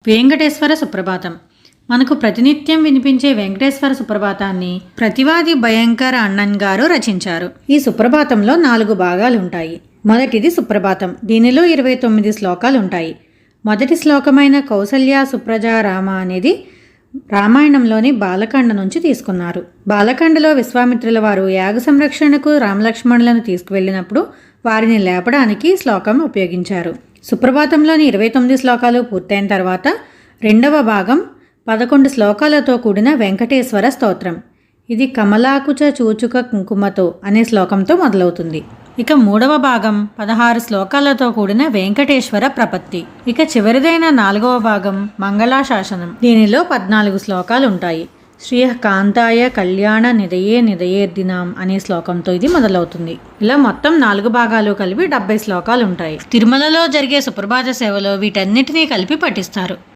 వెంకటేశ్వర సుప్రభాతం. మనకు ప్రతినిత్యం వినిపించే వెంకటేశ్వర సుప్రభాతాన్ని ప్రతివాది భయంకర అన్నన్ గారు రచించారు. ఈ సుప్రభాతంలో 4 భాగాలు ఉంటాయి. మొదటిది సుప్రభాతం. దీనిలో 29 శ్లోకాలు ఉంటాయి. మొదటి శ్లోకమైన కౌసల్య సుప్రజా రామ అనేది రామాయణంలోని బాలకాండ నుంచి తీసుకున్నారు. బాలకాండలో విశ్వామిత్రుల వారు యాగ సంరక్షణకు రామలక్ష్మణులను తీసుకువెళ్ళినప్పుడు వారిని లేపడానికి శ్లోకం ఉపయోగించారు. సుప్రభాతంలోని 29 శ్లోకాలు పూర్తయిన తర్వాత రెండవ భాగం 11 శ్లోకాలతో కూడిన వెంకటేశ్వర స్తోత్రం. ఇది కమలాకుచ చూచుక కుంకుమతో అనే శ్లోకంతో మొదలవుతుంది. ఇక మూడవ భాగం 16 శ్లోకాలతో కూడిన వెంకటేశ్వర ప్రపత్తి. ఇక చివరిదైన 4వ భాగం మంగళాశాసనం. దీనిలో 14 శ్లోకాలు ఉంటాయి. శ్రీ కాంతాయ కళ్యాణ నిదయేర్దినాం అనే శ్లోకంతో ఇది మొదలవుతుంది. ఇలా మొత్తం 4 భాగాలు కలిపి 70 శ్లోకాలు ఉంటాయి. తిరుమలలో జరిగే సుప్రభాత సేవలో వీటన్నిటినీ కలిపి పఠిస్తారు.